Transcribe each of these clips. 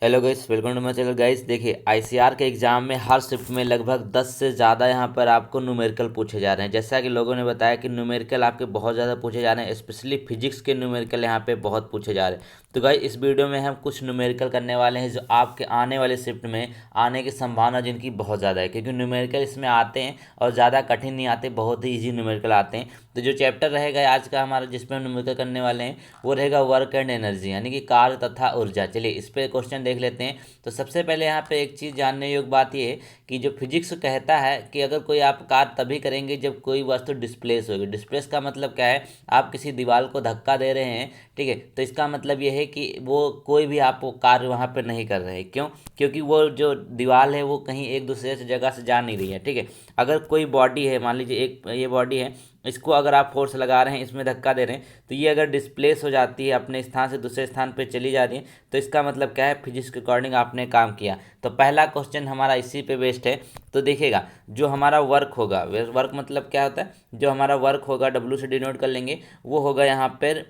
Hello guys, welcome to my channel. Guys देखिए, ICR के exam में हर शिफ्ट में लगभग 10 से ज़्यादा यहाँ पर आपको न्यूमेरिकल पूछे जा रहे हैं। जैसा कि लोगों ने बताया कि न्यूमेरिकल आपके बहुत ज़्यादा पूछे जा रहे हैं, स्पेशली फिजिक्स के न्यूमेरिकल यहाँ पे बहुत पूछे जा रहे हैं। तो गाइस इस वीडियो में हम कुछ न्यूमेरिकल करने वाले हैं जो आपके आने वाले शिफ्ट में आने की संभावना जिनकी बहुत ज़्यादा है, क्योंकि न्यूमेरिकल इसमें आते हैं और ज़्यादा कठिन नहीं आते, बहुत ही ईजी न्यूमेरिकल आते हैं। तो जो चैप्टर रहेगा आज का हमारा जिसमें हम न्यूमेरिकल करने वाले हैं वो रहेगा वर्क एंड एनर्जी, यानी कि कार्य तथा ऊर्जा। चलिए इस पर क्वेश्चन देख लेते हैं। तो सबसे पहले यहाँ पे एक चीज़ जानने योग्य बात ये है कि जो फिजिक्स कहता है कि अगर कोई आप कार्य तभी करेंगे जब कोई वस्तु डिस्प्लेस होगी। डिस्प्लेस का मतलब क्या है, आप किसी दीवार को धक्का दे रहे हैं, ठीक है, तो इसका मतलब ये है कि वो कोई भी आप वो कार्य वहाँ पे नहीं कर रहे हैं। क्यों? क्योंकि वो जो दीवार है वो कहीं एक दूसरे से जगह से जा नहीं रही है, ठीक है। अगर कोई बॉडी है, मान लीजिए एक ये बॉडी है, इसको अगर आप फोर्स लगा रहे हैं, इसमें धक्का दे रहे हैं, तो ये अगर डिस्प्लेस हो जाती है, अपने स्थान से दूसरे स्थान पे चली जा रही है, तो इसका मतलब क्या है, फिजिक्स के अकॉर्डिंग आपने काम किया। तो पहला क्वेश्चन हमारा इसी पे बेस्ड है। तो देखिएगा, जो हमारा वर्क होगा, वर्क मतलब क्या होता है, जो हमारा वर्क होगा डब्ल्यू से डिनोट कर लेंगे, वो होगा यहाँ पर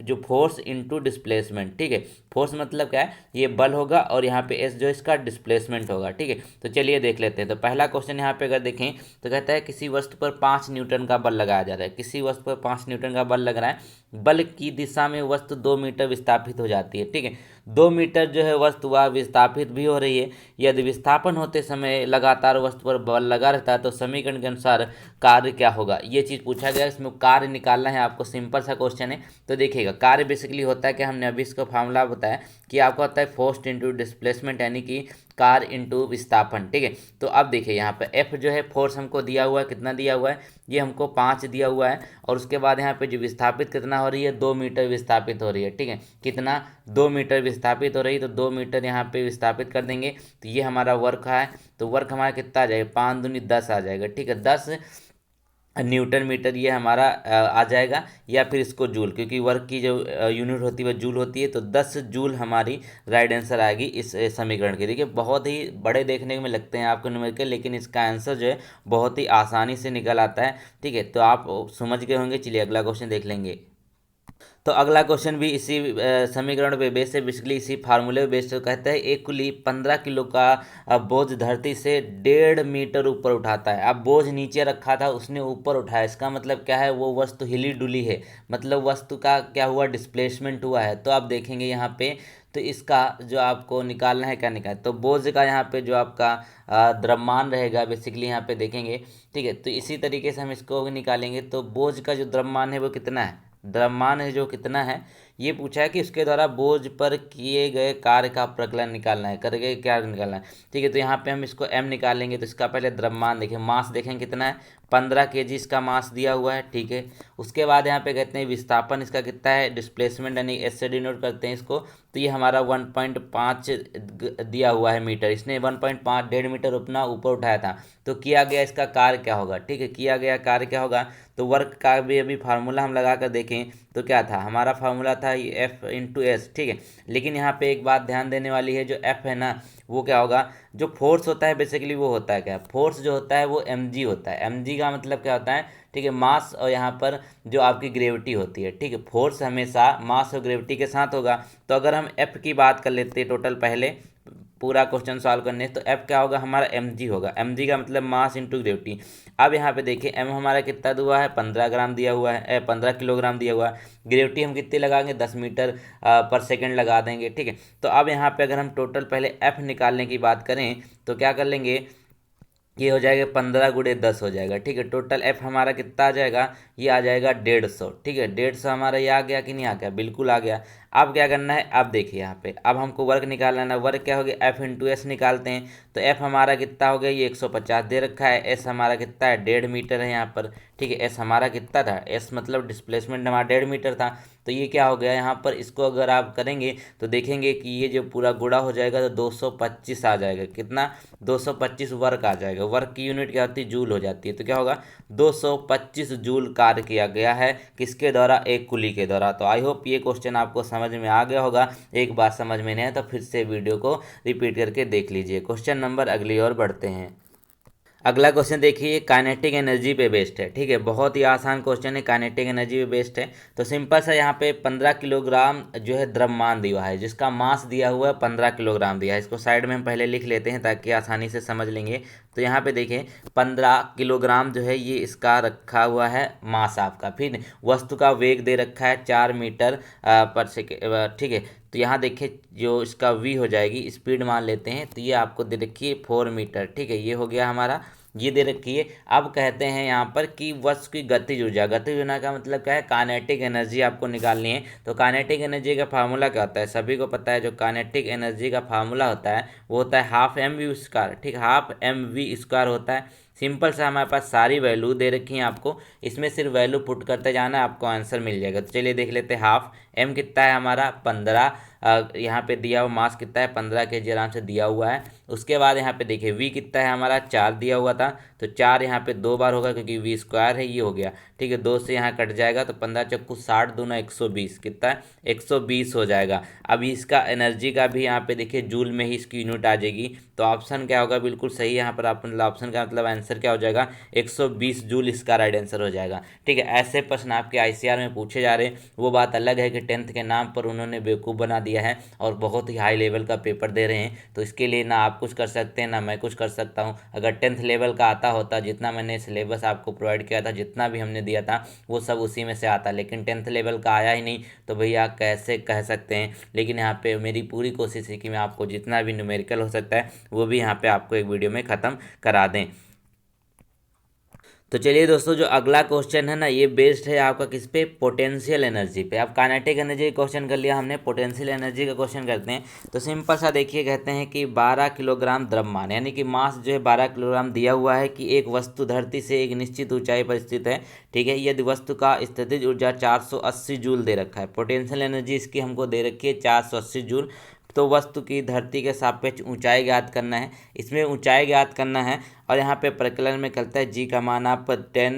जो फोर्स इनटू डिस्प्लेसमेंट, ठीक है। फोर्स मतलब क्या है, ये बल होगा और यहाँ पे एस जो इसका डिस्प्लेसमेंट होगा, ठीक है। तो चलिए देख लेते हैं। तो पहला क्वेश्चन यहाँ पे अगर देखें तो कहता है किसी वस्तु पर 5 न्यूटन का बल लगाया जा रहा है। किसी वस्तु पर 5 न्यूटन का बल लग रहा है, बल की दिशा में वस्तु 2 मीटर विस्थापित हो जाती है, ठीक है। 2 मीटर जो है वस्तु वह विस्थापित भी हो रही है। यदि विस्थापन होते समय लगातार वस्तु पर बल लगा रहता है तो समीकरण के अनुसार कार्य क्या होगा, ये चीज़ पूछा गया। इसमें कार्य निकालना है आपको, सिंपल सा क्वेश्चन है। तो देखिएगा, कार्य बेसिकली होता है कि हमने अभी इसका फार्मूला बताया कि आपको होता है फोर्स इंटू डिस्प्लेसमेंट, यानी कि कार्य इंटू विस्थापन, ठीक है। तो अब देखिए यहाँ पे एफ जो है फोर्स हमको दिया हुआ है, कितना दिया हुआ है, ये हमको 5 दिया हुआ है। और उसके बाद यहाँ पे जो विस्थापित कितना हो रही है, 2 मीटर विस्थापित हो रही है, ठीक है। कितना, 2 मीटर विस्थापित हो रही है, तो 2 मीटर यहाँ पे विस्थापित कर देंगे तो ये हमारा वर्क है। तो वर्क हमारा कितना आ जाएगा, 5 दूनी 10 आ जाएगा, ठीक है। 10 न्यूटन मीटर ये हमारा आ जाएगा, या फिर इसको जूल, क्योंकि वर्क की जो यूनिट होती है वह जूल होती है। तो 10 जूल हमारी राइट आंसर आएगी इस समीकरण की। देखिए बहुत ही बड़े देखने में लगते हैं आपको न्यूमेरिकल, लेकिन इसका आंसर जो है बहुत ही आसानी से निकल आता है, ठीक है। तो आप समझ गए होंगे। चलिए अगला क्वेश्चन देख लेंगे। तो अगला क्वेश्चन भी इसी समीकरण पे बेस्ड है, बेसिकली इसी फार्मूले पे बेस्ड है। कहता है एक कुली 15 किलो का बोझ धरती से 1.5 मीटर ऊपर उठाता है। अब बोझ नीचे रखा था, उसने ऊपर उठाया, इसका मतलब क्या है, वो वस्तु हिली डुली है, मतलब वस्तु का क्या हुआ, डिस्प्लेसमेंट हुआ है। तो आप देखेंगे यहाँ पे, तो इसका जो आपको निकालना है, क्या निकालना है, तो बोझ का यहाँ पे जो आपका द्रव्यमान रहेगा, बेसिकली यहाँ पे देखेंगे, ठीक है। तो इसी तरीके से हम इसको भी निकालेंगे। तो बोझ का जो द्रव्यमान है वो कितना है, द्रव्यमान है जो कितना है, ये पूछा है कि उसके द्वारा बोझ पर किए गए कार्य का प्रकलन निकालना है, करके क्या निकालना है, ठीक है। तो यहाँ पे हम इसको m निकालेंगे। तो इसका पहले द्रव्यमान देखें, मास देखें कितना है, 15 केजी इसका मास दिया हुआ है, ठीक है। उसके बाद यहाँ पे कहते हैं विस्थापन इसका कितना है, डिस्प्लेसमेंट यानी एस से डिनोट करते हैं इसको। तो ये हमारा 1.5 दिया हुआ है मीटर, इसने 1.5 1.5 मीटर अपना ऊपर उठाया था। तो किया गया इसका कार्य क्या होगा, ठीक है, किया गया कार्य क्या होगा। तो वर्क का भी अभी फार्मूला हम लगा कर देखें तो क्या था, हमारा फार्मूला था एफ इंटू एस, ठीक है। लेकिन यहाँ पे एक बात ध्यान देने वाली है, जो एफ है ना वो क्या होगा, जो फोर्स होता है बेसिकली वो होता है क्या, फोर्स जो होता है वो एम जी होता है। एम जी का मतलब क्या होता है, ठीक है, मास और यहाँ पर जो आपकी ग्रेविटी होती है, ठीक है। फोर्स हमेशा मास और ग्रेविटी के साथ होगा। तो अगर हम एफ की बात कर लेते हैं टोटल पहले पूरा क्वेश्चन सॉल्व करने, तो एफ क्या होगा, हमारा एम जी होगा। एम जी का मतलब मास इंटू ग्रेविटी। अब यहाँ पे देखिए एम हमारा कितना हुआ है, 15 ग्राम दिया हुआ है, 15 किलोग्राम दिया हुआ है। ग्रेविटी हम कितनी लगाएंगे, 10 मीटर पर सेकंड लगा देंगे, ठीक है। तो अब यहाँ पे अगर हम टोटल पहले एफ निकालने की बात करें तो क्या कर लेंगे, ये हो जाएगा 15 × 10 हो जाएगा, ठीक है। टोटल एफ हमारा कितना आ जाएगा, ये आ जाएगा 150, ठीक है। 150 हमारा ये आ गया कि नहीं आ गया, बिल्कुल आ गया। अब क्या करना है, अब देखिए यहाँ पे अब हमको वर्क निकालना है। वर्क क्या हो गया, एफ इंटू एस निकालते हैं। तो एफ हमारा कितना हो गया, ये 150 दे रखा है। एस हमारा कितना है, 1.5 मीटर है यहाँ पर, ठीक है। एस हमारा कितना था, एस मतलब डिस्प्लेसमेंट हमारा 1.5 मीटर था। तो ये क्या हो गया यहाँ पर, इसको अगर आप करेंगे तो देखेंगे कि ये जो पूरा गुणा हो जाएगा तो 225 आ जाएगा। कितना, 225 वर्क आ जाएगा। वर्क की यूनिट क्या होती है, जूल हो जाती है। तो क्या होगा, 225 जूल कार्य किया गया है, किसके द्वारा, एक कुली के द्वारा। तो आई होप ये क्वेश्चन आपको समझ में आ गया होगा। एक बार समझ में नहीं आया तो फिर से वीडियो को रिपीट करके देख लीजिए। क्वेश्चन नंबर अगली ओर बढ़ते हैं। अगला क्वेश्चन देखिए, काइनेटिक एनर्जी पे बेस्ड है। ठीक है, बहुत ही आसान क्वेश्चन है, काइनेटिक एनर्जी पे बेस्ड है। तो सिंपल सा यहाँ पे 15 किलोग्राम जो है द्रव्यमान दिया है, जिसका मास दिया हुआ है 15 किलोग्राम दिया है। इसको साइड में हम पहले लिख लेते हैं ताकि आसानी से समझ लेंगे। तो यहाँ पे देखें 15 किलोग्राम जो है ये इसका रखा हुआ है मास आपका। फिर वस्तु का वेग दे रखा है 4 मीटर पर सेकेंड। ठीक है, तो यहाँ देखिए जो इसका v हो जाएगी, स्पीड मान लेते हैं, तो ये आपको दे रखी है 4 मीटर। ठीक है, ये हो गया हमारा, ये दे रखी है। अब कहते हैं यहाँ पर कि वस्तु की गतिज ऊर्जा, गतिज ऊर्जा का मतलब क्या है, काइनेटिक एनर्जी आपको निकालनी है। तो काइनेटिक एनर्जी का फार्मूला क्या होता है, सभी को पता है। जो काइनेटिक एनर्जी का फार्मूला होता है वो होता है हाफ एम वी स्क्वायर। ठीक, हाफ एम वी स्क्वायर होता है। सिंपल सा हमारे पास सारी वैल्यू दे रखी हैं आपको, इसमें सिर्फ वैल्यू पुट करते जाना है, आपको आंसर मिल जाएगा। तो चलिए देख लेते हैं। हाफ एम कितना है हमारा 15, यहाँ पे दिया हुआ मास कितना है 15 के जी आराम से दिया हुआ है। उसके बाद यहाँ पे देखिए वी कितना है हमारा 4 दिया हुआ था, तो 4 यहाँ पे 2 बार होगा क्योंकि वी स्क्वायर है, ये हो गया। ठीक है, 2 से यहाँ कट जाएगा तो 15 चक्कू 60 दूना 120, कितना है 120 हो जाएगा। अब इसका एनर्जी का भी यहाँ पे देखिए जूल में ही इसकी यूनिट आ जाएगी। तो ऑप्शन क्या होगा, बिल्कुल सही यहाँ पर आप मतलब ऑप्शन का मतलब आंसर क्या हो जाएगा 120 जूल, इसका राइट आंसर हो जाएगा। ठीक है, ऐसे प्रश्न आपके आईसीआर में पूछे जा रहे हैं। वो बात अलग है कि 10th के नाम पर उन्होंने बेवकूफ़ बना दिया है और बहुत ही हाई लेवल का पेपर दे रहे हैं। तो इसके लिए ना आप कुछ कर सकते हैं ना मैं कुछ कर सकता हूँ। अगर 10th लेवल का आता होता, जितना मैंने सिलेबस आपको प्रोवाइड किया था, जितना भी हमने दिया था वो सब उसी में से आता, लेकिन 10th लेवल का आया ही नहीं, तो भैया कैसे कह सकते हैं। लेकिन यहाँ पे मेरी पूरी कोशिश है कि मैं आपको जितना भी न्यूमेरिकल हो सकता है वो भी यहाँ पे आपको एक वीडियो में ख़त्म करा दें। तो चलिए दोस्तों, जो अगला क्वेश्चन है ना, ये बेस्ड है आपका किस पे, पोटेंशियल एनर्जी पे। अब काइनेटिक एनर्जी का क्वेश्चन कर लिया हमने, पोटेंशियल एनर्जी का क्वेश्चन करते हैं। तो सिंपल सा देखिए, कहते हैं कि 12 किलोग्राम द्रव्यमान, यानी कि मास जो है 12 किलोग्राम दिया हुआ है कि एक वस्तु धरती से एक निश्चित ऊंचाई पर स्थित है। ठीक है, यदि वस्तु का स्थितिज ऊर्जा 480 जूल दे रखा है, पोटेंशियल एनर्जी इसकी हमको दे रखी है 480 जूल। तो वस्तु की धरती के सापेक्ष ऊंचाई ज्ञात करना है, इसमें ऊंचाई ज्ञात करना है। और यहाँ पे प्रकलन में करता है जी का मान आप 10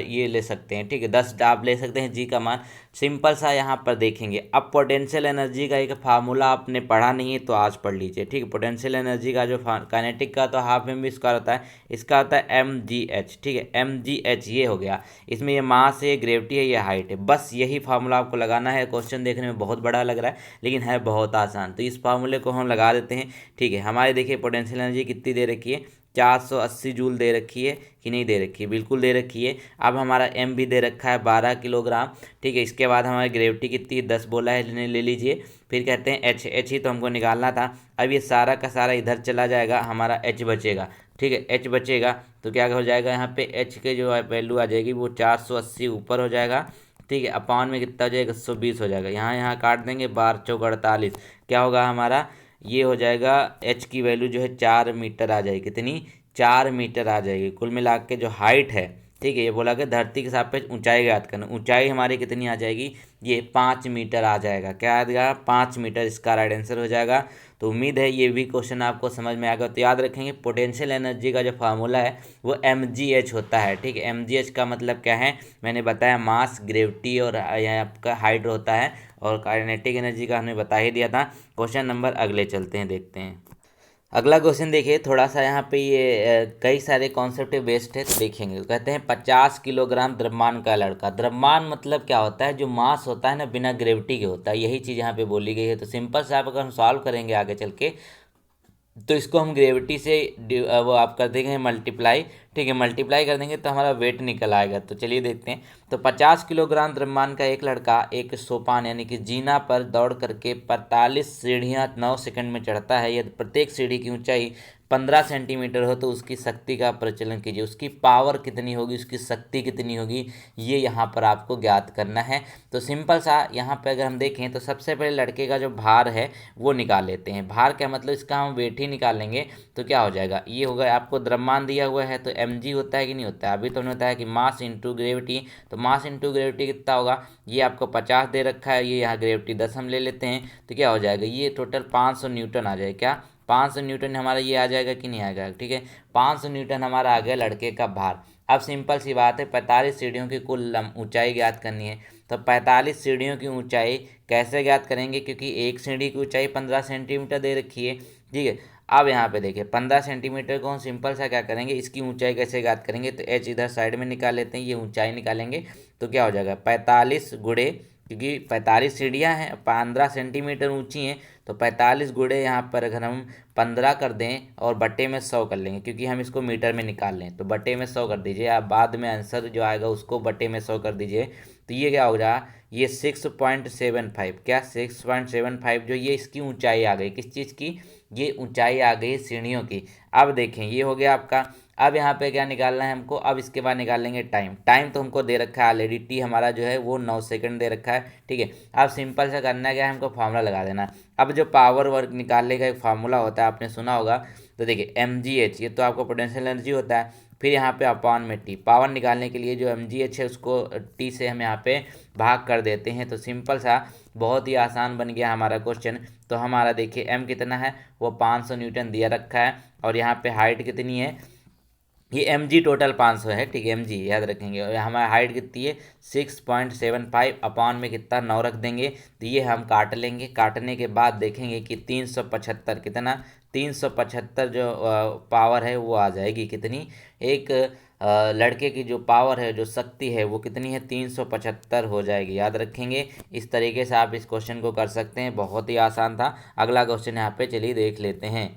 ये ले सकते हैं। ठीक है, 10 आप ले सकते हैं जी का मान। सिंपल सा यहाँ पर देखेंगे। अब पोटेंशियल एनर्जी का एक फार्मूला आपने पढ़ा नहीं है तो आज पढ़ लीजिए। ठीक है, पोटेंशियल एनर्जी का जो काइनेटिक का तो हाफ एम वी स्क्वायर होता है, इसका होता है एम जी एच। ठीक है, एम जी एच ये हो गया। इसमें ये मास है, ग्रेविटी है, ये हाइट है, बस यही फार्मूला आपको लगाना है। क्वेश्चन देखने में बहुत बड़ा लग रहा है लेकिन है बहुत आसान, तो इस फार्मूले को हम लगा देते हैं। ठीक है, हमारे देखिए पोटेंशियल एनर्जी कितनी दे रखी है, 480 जूल दे रखी है कि नहीं दे रखी है, बिल्कुल दे रखी है। अब हमारा एम भी दे रखा है 12 किलोग्राम। ठीक है, इसके बाद हमारी ग्रेविटी कितनी है 10 बोला है, ले लीजिए। फिर कहते हैं एच, एच ही तो हमको निकालना था। अब ये सारा का सारा इधर चला जाएगा, हमारा एच बचेगा। ठीक है, एच बचेगा तो क्या हो जाएगा, यहाँ पे एच के जो वैल्यू आ जाएगी वो 480 ऊपर हो जाएगा। ठीक है, अपान में कितना हो जाएगा 120 हो जाएगा। यहाँ यहाँ काट देंगे, 12 चौक 48, क्या होगा हमारा, ये हो जाएगा एच की वैल्यू जो है 4 मीटर आ जाएगी। कितनी, 4 मीटर आ जाएगी। कुल मिला के जो हाइट है, ठीक है, ये बोला कि धरती के सापेक्ष ऊंचाई ज्ञात करना, ऊंचाई हमारी कितनी आ जाएगी, ये 5 मीटर आ जाएगा। क्या आ जाएगा, 5 मीटर, इसका राइट आंसर हो जाएगा। तो उम्मीद है ये भी क्वेश्चन आपको समझ में आएगा। तो याद रखेंगे पोटेंशियल एनर्जी का जो फार्मूला है वो एम जी एच होता है। ठीक है, एम जी एच का मतलब क्या है, मैंने बताया मास, ग्रेविटी और यहाँ आपका हाइट होता है। और काइनेटिक एनर्जी का हमने बता ही दिया था। क्वेश्चन नंबर अगले चलते हैं, देखते हैं। अगला क्वेश्चन देखिए, थोड़ा सा यहाँ पे ये कई सारे कॉन्सेप्ट बेस्ड है तो देखेंगे। तो कहते हैं 50 किलोग्राम द्रव्यमान का लड़का। द्रव्यमान मतलब क्या होता है, जो मास होता है ना बिना ग्रेविटी के होता है, यही चीज़ यहाँ पे बोली गई है। तो सिंपल से आप अगर हम सॉल्व करेंगे आगे चल के, तो इसको हम ग्रेविटी से वो आप कर देंगे मल्टीप्लाई। ठीक है, मल्टीप्लाई कर देंगे तो हमारा वेट निकल आएगा। तो चलिए देखते हैं। तो 50 किलोग्राम द्रव्यमान का एक लड़का एक सोपान यानी कि जीना पर दौड़ करके 45 सीढ़ियाँ 9 सेकंड में चढ़ता है। यदि प्रत्येक सीढ़ी की ऊंचाई 15 सेंटीमीटर हो तो उसकी शक्ति का प्रचलन कीजिए। उसकी पावर कितनी होगी, उसकी शक्ति कितनी होगी, ये यहाँ पर आपको ज्ञात करना है। तो सिंपल सा यहाँ पे अगर हम देखें तो सबसे पहले लड़के का जो भार है वो निकाल लेते हैं। भार क्या मतलब, इसका हम वेट ही निकालेंगे। तो क्या हो जाएगा, ये होगा, आपको द्रव्यमान दिया हुआ है तो एम जी होता है कि नहीं होता है। अभी तो हमने बताया कि मास इंटू ग्रेविटी, तो मास इंटू ग्रेविटी कितना होगा, ये आपको 50 दे रखा है, ये यहाँ ग्रेविटी 10 हम ले लेते हैं। तो क्या हो जाएगा, ये टोटल 500 न्यूटन आ जाएगा। क्या, 500 न्यूटन हमारा ये आ जाएगा कि नहीं आएगा। ठीक है, 500 न्यूटन हमारा आ गया लड़के का भार। अब सिंपल सी बात है, 45 सीढ़ियों की कुल ऊंचाई ज्ञात करनी है। तो 45 सीढ़ियों की ऊंचाई कैसे ज्ञात करेंगे, क्योंकि एक सीढ़ी की ऊंचाई 15 सेंटीमीटर दे रखी है। ठीक है, अब यहाँ पे देखिए 15 सेंटीमीटर को हम सिंपल सा क्या करेंगे, इसकी ऊंचाई कैसे ज्ञात करेंगे, तो एच इधर साइड में निकाल लेते हैं, ये ऊंचाई निकालेंगे तो क्या हो जाएगा 45 गुणे, क्योंकि 45 सीढ़ियाँ हैं 15 सेंटीमीटर ऊंची हैं, तो 45 गुणे यहाँ पर अगर हम 15 कर दें और बट्टे में 100 कर लेंगे, क्योंकि हम इसको मीटर में निकाल लें, तो बट्टे में 100 कर दीजिए, आप बाद में आंसर जो आएगा उसको बट्टे में 100 कर दीजिए। तो ये क्या हो जाएगा, ये 6.75, क्या 6.75 जो ये इसकी ऊंचाई आ गई, किस चीज़ की, ये ऊंचाई आ गई सीढ़ियों की। अब देखें ये हो गया आपका। अब यहाँ पे क्या निकालना है हमको, अब इसके बाद निकाल लेंगे टाइम। टाइम तो हमको दे रखा है ऑलरेडी, टी हमारा जो है वो 9 सेकंड दे रखा है। ठीक है, अब सिंपल सा करना क्या है, हमको फार्मूला लगा देना। अब जो पावर वर्क निकालने का एक फार्मूला होता है आपने सुना होगा, तो देखिए mgh, ये तो आपको पोटेंशियल एनर्जी होता है, फिर यहाँ पे अपॉन में टी, पावर निकालने के लिए जो mgh है उसको टी से हम यहाँ पे भाग कर देते हैं, तो सिंपल सा बहुत ही आसान बन गया हमारा क्वेश्चन। तो हमारा देखिए m कितना है, वो 500 न्यूटन दिया रखा है, और यहाँ पे हाइट कितनी है, ये एम जी टोटल 500 है। ठीक है, एम जी याद रखेंगे, और हमारी हाइट कितनी है 6.75, अपॉन में कितना 9 रख देंगे, तो ये हम काट लेंगे। काटने के बाद देखेंगे कि 375 कितना, 375 जो पावर है वो आ जाएगी कितनी, एक लड़के की जो पावर है, जो शक्ति है वो कितनी है, 375 हो जाएगी। याद रखेंगे, इस तरीके से आप इस क्वेश्चन को कर सकते हैं, बहुत ही आसान था। अगला क्वेश्चन यहाँ पे चलिए देख लेते हैं।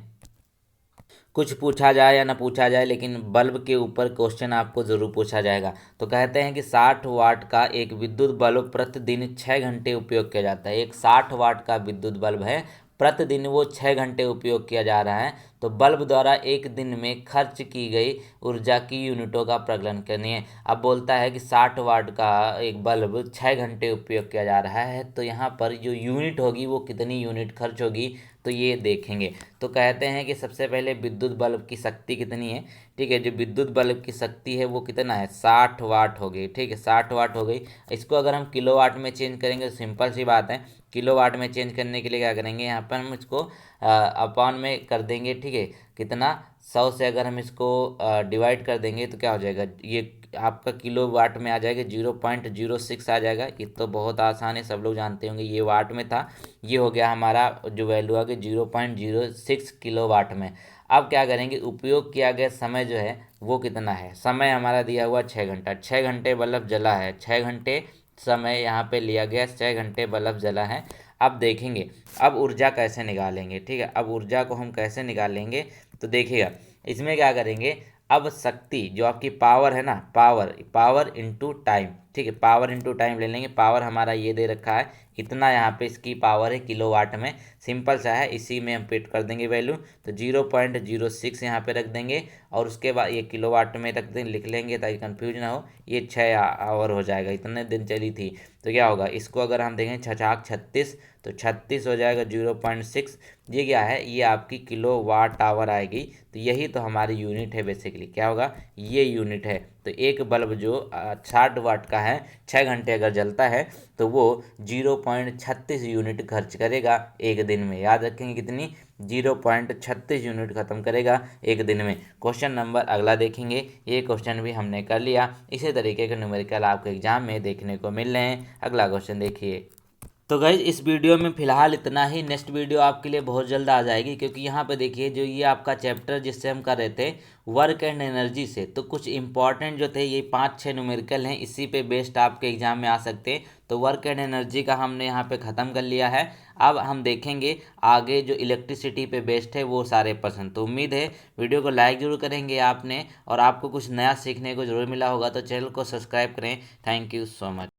कुछ पूछा जाए या ना पूछा जाए, लेकिन बल्ब के ऊपर क्वेश्चन आपको ज़रूर पूछा जाएगा। तो कहते हैं कि 60 वाट का एक विद्युत बल्ब प्रतिदिन 6 घंटे उपयोग किया जाता है। एक 60 वाट का विद्युत बल्ब है, प्रतिदिन वो 6 घंटे उपयोग किया जा रहा है। तो बल्ब द्वारा एक दिन में खर्च की गई ऊर्जा की यूनिटों का प्रकलन करिए। अब बोलता है कि 60 वाट का एक बल्ब 6 घंटे उपयोग किया जा रहा है, तो यहाँ पर जो यूनिट होगी वो कितनी यूनिट खर्च होगी, तो ये देखेंगे। तो कहते हैं कि सबसे पहले विद्युत बल्ब की शक्ति कितनी है। ठीक है, जो विद्युत बल्ब की शक्ति है वो कितना है, 60 वाट हो गई। ठीक है, 60 वाट हो गई। इसको अगर हम किलो वाट में चेंज करेंगे तो सिंपल सी बात है, किलो वाट में चेंज करने के लिए क्या करेंगे, यहाँ पर हम इसको अपॉन में कर देंगे। ठीक है, कितना 100 से अगर हम इसको डिवाइड कर देंगे तो क्या हो जाएगा, ये आपका किलो वाट में आ जाएगा 0.06 आ जाएगा। ये तो बहुत आसान है, सब लोग जानते होंगे, ये वाट में था, ये हो गया हमारा जो वैल्यू आ गई 0.06 किलो वाट में। अब क्या करेंगे, उपयोग किया गया समय जो है वो कितना है, समय हमारा दिया हुआ 6 घंटा, 6 घंटे बल्ब जला है, 6 घंटे समय यहाँ पे लिया गया, 6 घंटे बल्ब जला है। अब देखेंगे अब ऊर्जा कैसे निकालेंगे। ठीक है, अब ऊर्जा को हम कैसे निकालेंगे, तो देखिएगा इसमें क्या करेंगे, अब शक्ति जो आपकी पावर है ना, पावर इनटू टाइम। ठीक है, पावर इनटू टाइम ले लेंगे। पावर हमारा ये दे रखा है, इतना यहाँ पे इसकी पावर है किलोवाट में, सिंपल सा है, इसी में हम फिट कर देंगे वैल्यू। तो 0.06 यहाँ पे रख देंगे, और उसके बाद ये किलोवाट में रख देंगे, लिख लेंगे ताकि कंफ्यूज ना हो। ये 6 आवर हो जाएगा, इतने दिन चली थी। तो क्या होगा, इसको अगर हम देखें 36, तो 36 हो जाएगा 0.6। ये क्या है, ये आपकी किलो वाट आवर आएगी। तो यही तो हमारी यूनिट है बेसिकली, क्या होगा, ये यूनिट है। तो एक बल्ब जो 60 वाट का है, 6 घंटे अगर जलता है, तो वो 0.36 यूनिट खर्च करेगा एक दिन में। याद रखेंगे कितनी, 0.36 यूनिट खत्म करेगा एक दिन में। क्वेश्चन नंबर अगला देखेंगे, ये क्वेश्चन भी हमने कर लिया। इसी तरीके के न्यूमेरिकल आपके एग्जाम में देखने को मिल रहे हैं। अगला क्वेश्चन देखिए। तो गाइज इस वीडियो में फ़िलहाल इतना ही, नेक्स्ट वीडियो आपके लिए बहुत जल्द आ जाएगी, क्योंकि यहाँ पे देखिए जो ये आपका चैप्टर जिससे हम कर रहे थे वर्क एंड एनर्जी से, तो कुछ इंपॉर्टेंट जो थे ये 5-6 न्यूमेरिकल हैं, इसी पे बेस्ड आपके एग्जाम में आ सकते हैं। तो वर्क एंड एनर्जी का हमने यहाँ पे ख़त्म कर लिया है। अब हम देखेंगे आगे जो इलेक्ट्रिसिटी पे बेस्ड है वो सारे प्रश्न। तो उम्मीद है वीडियो को लाइक ज़रूर करेंगे आपने, और आपको कुछ नया सीखने को ज़रूर मिला होगा। तो चैनल को सब्सक्राइब करें। Thank you so much.